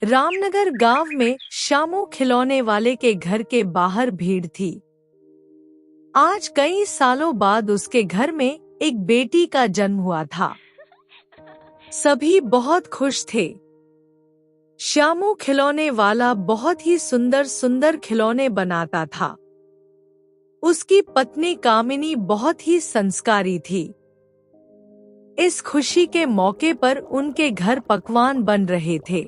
रामनगर गांव में श्यामू खिलौने वाले के घर के बाहर भीड़ थी। आज कई सालों बाद उसके घर में एक बेटी का जन्म हुआ था। सभी बहुत खुश थे। श्यामू खिलौने वाला बहुत ही सुंदर सुंदर खिलौने बनाता था। उसकी पत्नी कामिनी बहुत ही संस्कारी थी। इस खुशी के मौके पर उनके घर पकवान बन रहे थे।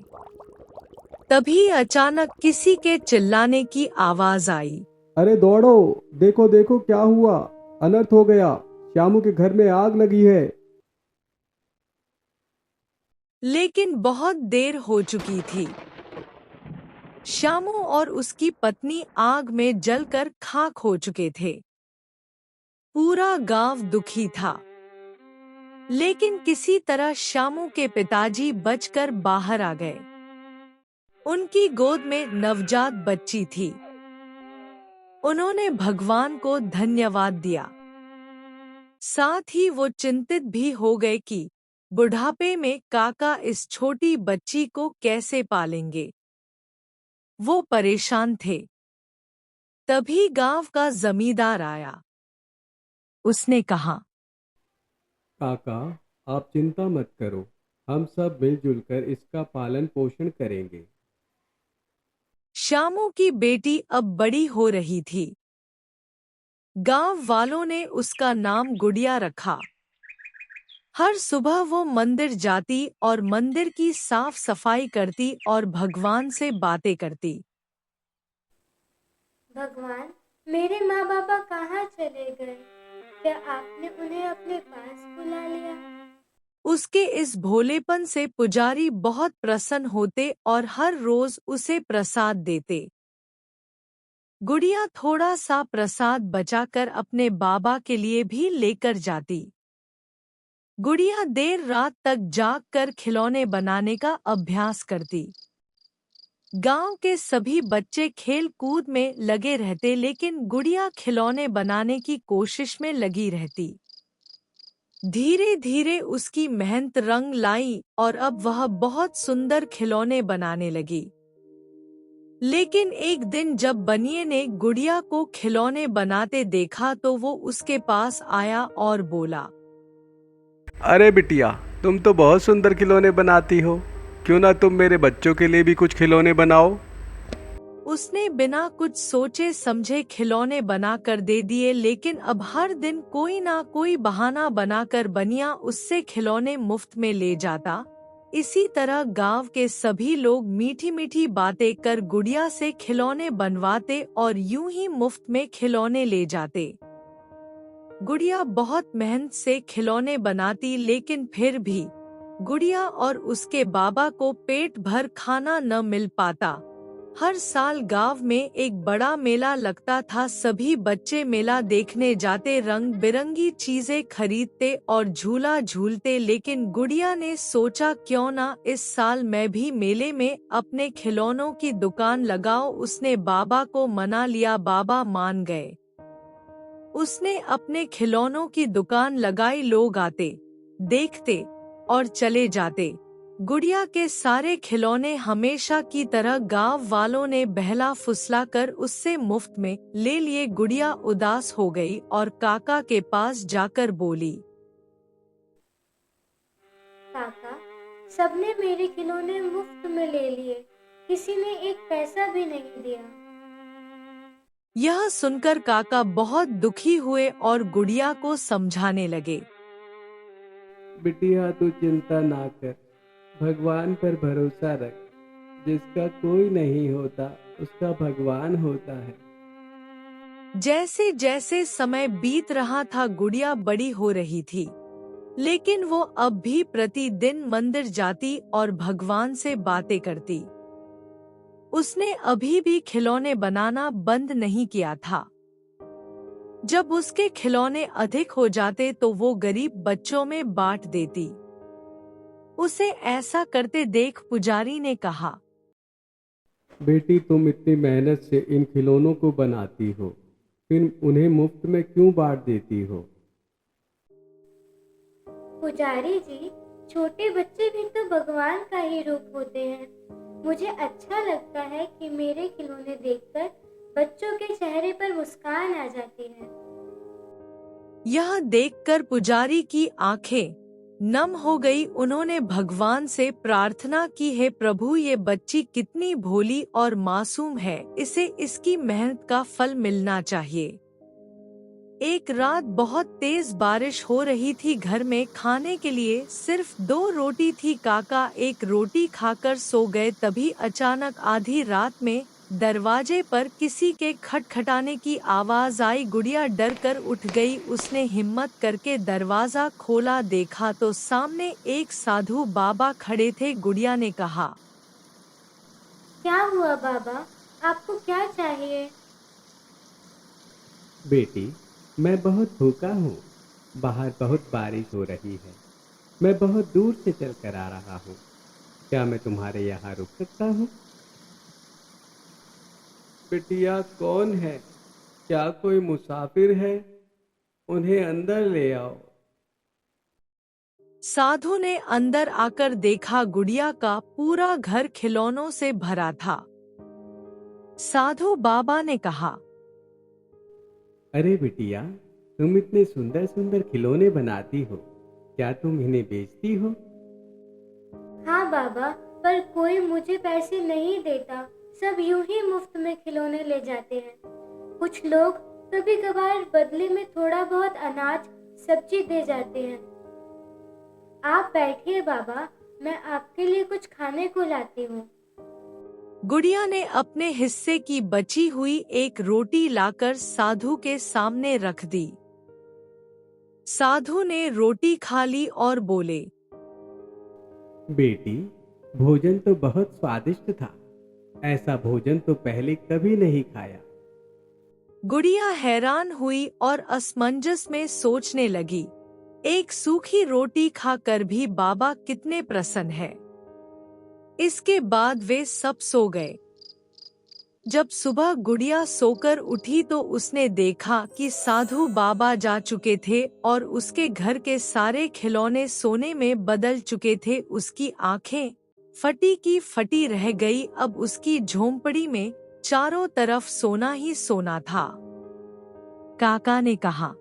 तभी अचानक किसी के चिल्लाने की आवाज आई। अरे दौड़ो, देखो देखो क्या हुआ, अनर्थ हो गया, श्यामू के घर में आग लगी है। लेकिन बहुत देर हो चुकी थी। श्यामू और उसकी पत्नी आग में जलकर खाक हो चुके थे। पूरा गांव दुखी था। लेकिन किसी तरह श्यामू के पिताजी बचकर बाहर आ गए। उनकी गोद में नवजात बच्ची थी। उन्होंने भगवान को धन्यवाद दिया। साथ ही वो चिंतित भी हो गए कि बुढ़ापे में काका इस छोटी बच्ची को कैसे पालेंगे। वो परेशान थे। तभी गांव का जमींदार आया। उसने कहा, काका, आप चिंता मत करो, हम सब मिलजुल कर इसका पालन पोषण करेंगे। श्यामू की बेटी अब बड़ी हो रही थी। गांव वालों ने उसका नाम गुड़िया रखा। हर सुबह वो मंदिर जाती और मंदिर की साफ सफाई करती और भगवान से बातें करती। भगवान, मेरे माँ बाबा कहाँ चले गए? क्या आपने उन्हें अपने पास बुला लिया? उसके इस भोलेपन से पुजारी बहुत प्रसन्न होते और हर रोज उसे प्रसाद देते। गुड़िया थोड़ा सा प्रसाद बचाकर अपने बाबा के लिए भी लेकर जाती। गुड़िया देर रात तक जाग कर खिलौने बनाने का अभ्यास करती। गांव के सभी बच्चे खेल कूद में लगे रहते, लेकिन गुड़िया खिलौने बनाने की कोशिश में लगी रहती। धीरे धीरे उसकी मेहनत रंग लाई और अब वह बहुत सुंदर खिलौने बनाने लगी। लेकिन एक दिन जब बनिए ने गुड़िया को खिलौने बनाते देखा तो वो उसके पास आया और बोला, अरे बिटिया, तुम तो बहुत सुंदर खिलौने बनाती हो, क्यों ना तुम मेरे बच्चों के लिए भी कुछ खिलौने बनाओ। उसने बिना कुछ सोचे समझे खिलौने बनाकर दे दिए। लेकिन अब हर दिन कोई ना कोई बहाना बनाकर बनिया उससे खिलौने मुफ्त में ले जाता। इसी तरह गांव के सभी लोग मीठी मीठी बातें कर गुड़िया से खिलौने बनवाते और यूं ही मुफ्त में खिलौने ले जाते। गुड़िया बहुत मेहनत से खिलौने बनाती, लेकिन फिर भी गुड़िया और उसके बाबा को पेट भर खाना न मिल पाता। हर साल गांव में एक बड़ा मेला लगता था। सभी बच्चे मेला देखने जाते, रंग बिरंगी चीजें खरीदते और झूला झूलते। लेकिन गुड़िया ने सोचा, क्यों ना इस साल मैं भी मेले में अपने खिलौनों की दुकान लगाऊं। उसने बाबा को मना लिया। बाबा मान गए। उसने अपने खिलौनों की दुकान लगाई। लोग आते, देखते और चले जाते। गुड़िया के सारे खिलौने हमेशा की तरह गांव वालों ने बहला फुसला कर उससे मुफ्त में ले लिए। गुड़िया उदास हो गई और काका के पास जाकर बोली, काका, सबने मेरे खिलौने मुफ्त में ले लिए, किसी ने एक पैसा भी नहीं दिया। यह सुनकर काका बहुत दुखी हुए और गुड़िया को समझाने लगे। बिटिया, तू चिंता ना कर, भगवान पर भरोसा रख, जिसका कोई नहीं होता उसका भगवान होता है। जैसे जैसे समय बीत रहा था गुड़िया बड़ी हो रही थी, लेकिन वो अब भी प्रतिदिन मंदिर जाती और भगवान से बातें करती। उसने अभी भी खिलौने बनाना बंद नहीं किया था। जब उसके खिलौने अधिक हो जाते तो वो गरीब बच्चों में बांट देती। उसे ऐसा करते देख पुजारी ने कहा, बेटी, तुम इतनी मेहनत से इन खिलौनों को बनाती हो, फिर उन्हें मुफ्त में क्यों बांट देती हो? पुजारी जी, छोटे बच्चे भी तो भगवान का ही रूप होते हैं। मुझे अच्छा लगता है कि मेरे खिलौने देखकर बच्चों के चेहरे पर मुस्कान आ जाती है। यह देखकर पुजारी की आंखें नम हो गई। उन्होंने भगवान से प्रार्थना की, है प्रभु, ये बच्ची कितनी भोली और मासूम है, इसे इसकी मेहनत का फल मिलना चाहिए। एक रात बहुत तेज बारिश हो रही थी। घर में खाने के लिए सिर्फ 2 रोटी थी। काका एक रोटी खाकर सो गए। तभी अचानक आधी रात में दरवाजे पर किसी के खटखटाने की आवाज आई। गुड़िया डर कर उठ गई। उसने हिम्मत करके दरवाजा खोला, देखा तो सामने एक साधु बाबा खड़े थे। गुड़िया ने कहा, क्या हुआ बाबा, आपको क्या चाहिए? बेटी, मैं बहुत भूखा हूँ। बाहर बहुत बारिश हो रही है। मैं बहुत दूर से चल कर आ रहा हूँ। क्या मैं तुम्हारे यहाँ रुक सकता हूँ? बिटिया, कौन है? क्या कोई मुसाफिर है? उन्हें अंदर ले आओ। साधु ने अंदर आकर देखा, गुड़िया का पूरा घर खिलौनों से भरा था। साधु बाबा ने कहा, अरे बिटिया, तुम इतने सुंदर सुंदर खिलौने बनाती हो, क्या तुम इन्हें बेचती हो? हाँ बाबा, पर कोई मुझे पैसे नहीं देता। सब यूं ही मुफ्त में खिलौने ले जाते हैं। कुछ लोग कभी कभार बदले में थोड़ा बहुत अनाज, सब्जी दे जाते हैं। आप बैठिए बाबा, मैं आपके लिए कुछ खाने को लाती हूँ। गुड़िया ने अपने हिस्से की बची हुई एक रोटी लाकर साधु के सामने रख दी। साधु ने रोटी खा ली और बोले, बेटी, भोजन तो बहुत स्वादिष्ट था। ऐसा भोजन तो पहले कभी नहीं खाया। गुड़िया हैरान हुई और असमंजस में सोचने लगी, एक सूखी रोटी खाकर भी बाबा कितने प्रसन्न है। इसके बाद वे सब सो गए। जब सुबह गुड़िया सोकर उठी तो उसने देखा कि साधु बाबा जा चुके थे और उसके घर के सारे खिलौने सोने में बदल चुके थे। उसकी आंखें फटी की फटी रह गई। अब उसकी झोंपड़ी में चारों तरफ सोना ही सोना था। काका ने कहा,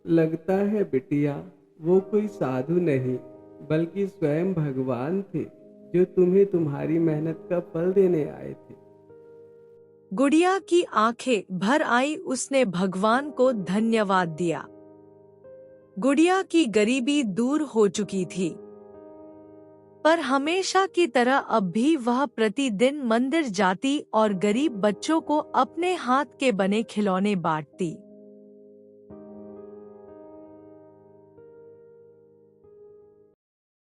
लगता है बिटिया, वो कोई साधु नहीं बल्कि स्वयं भगवान थे, जो तुम्हें तुम्हारी मेहनत का फल देने आए थे। गुड़िया की आंखें भर आई। उसने भगवान को धन्यवाद दिया। गुड़िया की गरीबी दूर हो चुकी थी, पर हमेशा की तरह अब भी वह प्रतिदिन मंदिर जाती और गरीब बच्चों को अपने हाथ के बने खिलौने बांटती।